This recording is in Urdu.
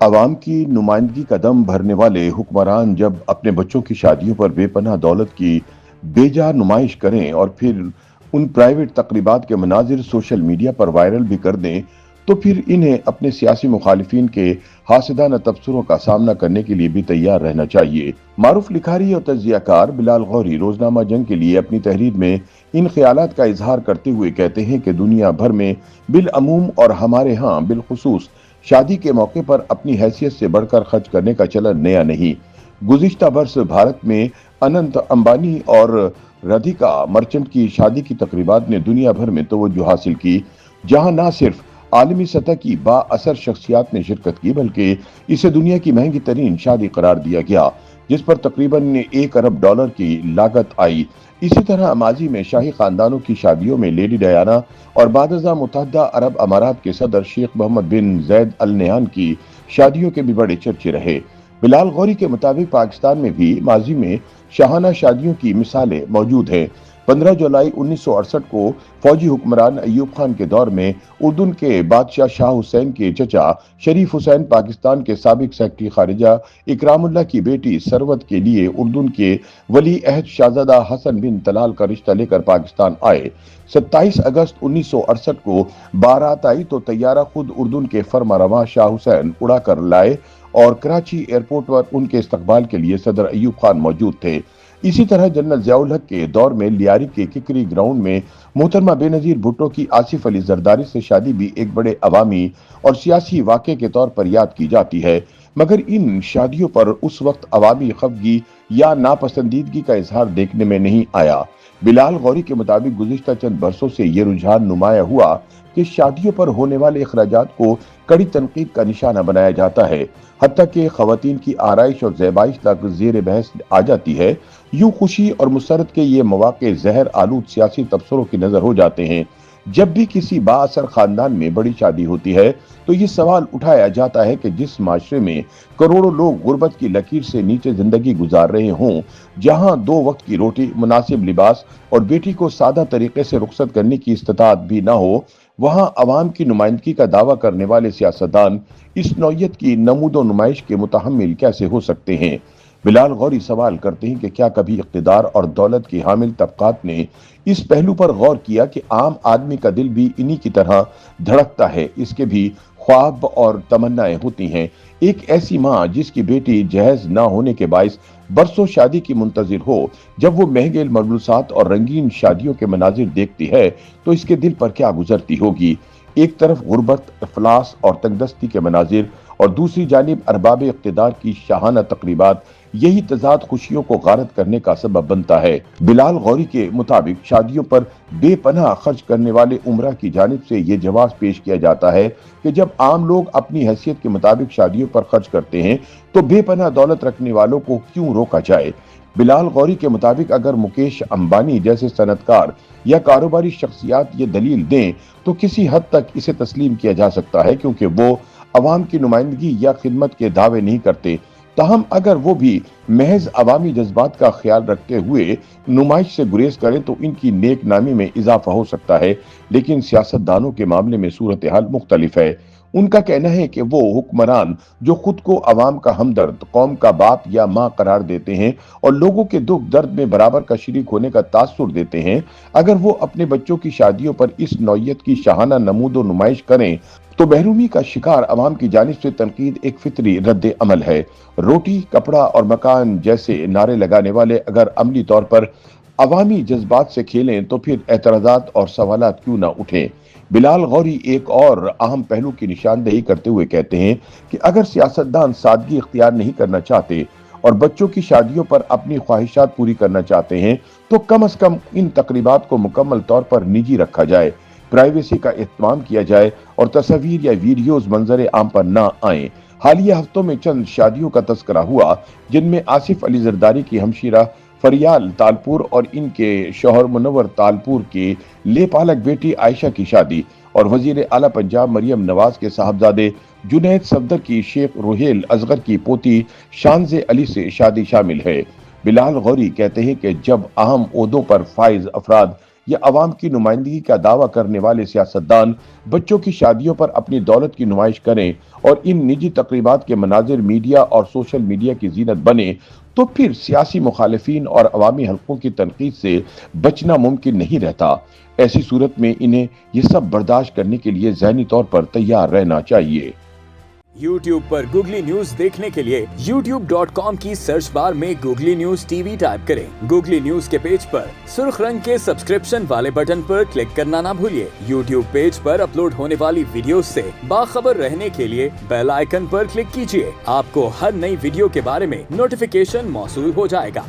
عوام کی نمائندگی کا دم بھرنے والے حکمران جب اپنے بچوں کی شادیوں پر بے پناہ دولت کی بے جا نمائش کریں اور پھر ان پرائیویٹ تقریبات کے مناظر سوشل میڈیا پر وائرل بھی کر دیں تو پھر انہیں اپنے سیاسی مخالفین کے حاسدانہ تبصروں کا سامنا کرنے کے لیے بھی تیار رہنا چاہیے۔ معروف لکھاری اور تجزیہ کار بلال غوری روزنامہ جنگ کے لیے اپنی تحریر میں ان خیالات کا اظہار کرتے ہوئے کہتے ہیں کہ دنیا بھر میں بالعموم اور ہمارے ہاں بالخصوص شادی کے موقع پر اپنی حیثیت سے بڑھ کر خرچ کرنے کا چلن نیا نہیں۔ گزشتہ برس بھارت میں اننت امبانی اور رادھیکا مرچنٹ کی شادی کی تقریبات نے دنیا بھر میں توجہ حاصل کی، جہاں نہ صرف عالمی سطح کی با اثر شخصیات نے شرکت کی بلکہ اسے دنیا کی مہنگی ترین شادی قرار دیا گیا، جس پر تقریباً $1 ارب کی لاگت آئی۔ اسی طرح ماضی میں شاہی خاندانوں کی شادیوں میں لیڈی ڈیانا اور بعد ازاں متحدہ عرب امارات کے صدر شیخ محمد بن زید ال نہیان کی شادیوں کے بھی بڑے چرچے رہے۔ بلال غوری کے مطابق پاکستان میں بھی ماضی میں شاہانہ شادیوں کی مثالیں موجود ہیں۔ 15 جولائی 1968 کو فوجی حکمران ایوب خان کے دور میں اردن کے بادشاہ شاہ حسین کے چچا شریف حسین پاکستان کے سابق سیکرٹری خارجہ اکرام اللہ کی بیٹی ثروت کے لیے اردن کے ولی عہد شہزادہ حسن بن طلال کا رشتہ لے کر پاکستان آئے۔ 27 اگست 1968 کو بارات آئی تو طیارہ خود اردن کے فرما رواں شاہ حسین اڑا کر لائے اور کراچی ایئرپورٹ پر ان کے استقبال کے لیے صدر ایوب خان موجود تھے۔ اسی طرح جنرل ضیاء الحق کے دور میں لیاری کے ککری گراؤنڈ میں محترمہ بے نظیر بھٹو کی آصف علی زرداری سے شادی بھی ایک بڑے عوامی اور سیاسی واقعے کے طور پر یاد کی جاتی ہے، مگر ان شادیوں پر اس وقت عوامی خفگی یا ناپسندیدگی کا اظہار دیکھنے میں نہیں آیا۔ بلال غوری کے مطابق گزشتہ چند برسوں سے یہ رجحان نمایاں ہوا کہ شادیوں پر ہونے والے اخراجات کو کڑی تنقید کا نشانہ بنایا جاتا ہے، حتیٰ کہ خواتین کی آرائش اور زیبائش تک زیر بحث آ جاتی ہے۔ یوں خوشی اور مسرت کے یہ مواقع زہر آلود سیاسی تبصروں کی نظر ہو جاتے ہیں۔ جب بھی کسی با اثر خاندان میں بڑی شادی ہوتی ہے تو یہ سوال اٹھایا جاتا ہے کہ جس معاشرے میں کروڑوں لوگ غربت کی لکیر سے نیچے زندگی گزار رہے ہوں، جہاں 2 وقت کی روٹی، مناسب لباس اور بیٹی کو سادہ طریقے سے رخصت کرنے کی استطاعت بھی نہ ہو، وہاں عوام کی نمائندگی کا دعویٰ کرنے والے سیاستدان اس نوعیت کی نمود و نمائش کے متحمل کیسے ہو سکتے ہیں؟ بلال غوری سوال کرتے ہیں کہ کیا کبھی اقتدار اور دولت کی حامل طبقات نے اس پہلو پر غور کیا کہ عام آدمی کا دل بھی انہی کی طرح دھڑکتا ہے، اس کے بھی خواب اور تمنائیں ہوتی ہیں۔ ایک ایسی ماں جس کی بیٹی جہیز نہ ہونے کے باعث برسوں شادی کی منتظر ہو، جب وہ مہنگے ملبوسات اور رنگین شادیوں کے مناظر دیکھتی ہے تو اس کے دل پر کیا گزرتی ہوگی؟ ایک طرف غربت، افلاس اور تنگدستی کے مناظر اور دوسری جانب ارباب اقتدار کی شاہانہ تقریبات، یہی تضاد خوشیوں کو غارت کرنے کا سبب بنتا ہے۔ بلال غوری کے مطابق شادیوں پر بے پناہ خرچ کرنے والے عمرہ کی جانب سے یہ جواز پیش کیا جاتا ہے کہ جب عام لوگ اپنی حیثیت کے مطابق شادیوں پر خرچ کرتے ہیں تو بے پناہ دولت رکھنے والوں کو کیوں روکا جائے؟ بلال غوری کے مطابق اگر مکیش امبانی جیسے صنعت کار یا کاروباری شخصیات یہ دلیل دیں تو کسی حد تک اسے تسلیم کیا جا سکتا ہے، کیونکہ وہ عوام کی نمائندگی یا خدمت کے دعوے نہیں کرتے۔ تاہم اگر وہ بھی محض عوامی جذبات کا خیال رکھتے ہوئے نمائش سے گریز کریں تو ان کی نیک نامی میں اضافہ ہو سکتا ہے، لیکن سیاستدانوں کے معاملے میں صورتحال مختلف ہے۔ ان کا کہنا ہے کہ وہ حکمران جو خود کو عوام کا ہمدرد، قوم کا باپ یا ماں قرار دیتے ہیں اور لوگوں کے دکھ درد میں برابر کا شریک ہونے کا تاثر دیتے ہیں، اگر وہ اپنے بچوں کی شادیوں پر اس نوعیت کی شاہانہ نمود و نمائش کریں تو محرومی کا شکار عوام کی جانب سے تنقید ایک فطری رد عمل ہے۔ روٹی، کپڑا اور مکان جیسے نعرے لگانے والے اگر عملی طور پر عوامی جذبات سے کھیلیں تو پھر اعتراضات اور سوالات کیوں نہ اٹھیں؟ بلال غوری ایک اور اہم پہلو کی نشاندہی کرتے ہوئے کہتے ہیں کہ اگر سیاستدان سادگی اختیار نہیں کرنا چاہتے اور بچوں کی شادیوں پر اپنی خواہشات پوری کرنا چاہتے ہیں تو کم از کم ان تقریبات کو مکمل طور پر نجی رکھا جائے، پرائیویسی کا اہتمام کیا جائے اور تصاویر یا ویڈیوز منظر عام پر نہ آئیں۔ حالیہ ہفتوں میں چند شادیوں کا تذکرہ ہوا جن میں آصف علی زرداری کی ہمشیرہ فریال تالپور اور ان کے شوہر منور تالپور کی لے پالک بیٹی عائشہ کی شادی اور وزیر اعلیٰ پنجاب مریم نواز کے صاحبزادے جنید صفدر کی شیخ روہیل اصغر کی پوتی شانز علی سے شادی شامل ہے۔ بلال غوری کہتے ہیں کہ جب اہم عہدوں پر فائز افراد یا عوام کی نمائندگی کا دعویٰ کرنے والے سیاستدان بچوں کی شادیوں پر اپنی دولت کی نمائش کریں اور ان نجی تقریبات کے مناظر میڈیا اور سوشل میڈیا کی زینت بنے تو پھر سیاسی مخالفین اور عوامی حلقوں کی تنقید سے بچنا ممکن نہیں رہتا۔ ایسی صورت میں انہیں یہ سب برداشت کرنے کے لیے ذہنی طور پر تیار رہنا چاہیے۔ YouTube پر گوگلی نیوز دیکھنے کے لیے youtube.com کی سرچ بار میں googly news T V type کریں۔ گوگلی نیوز کے پیج پر سرخ رنگ کے سبسکرپشن والے بٹن پر کلک کرنا نہ بھولیے۔ YouTube پیج پر اپلوڈ ہونے والی ویڈیوز سے باخبر رہنے کے لیے بیل آئیکن پر کلک کیجیے۔ آپ کو ہر نئی ویڈیو کے بارے میں نوٹیفیکیشن موصول ہو جائے گا۔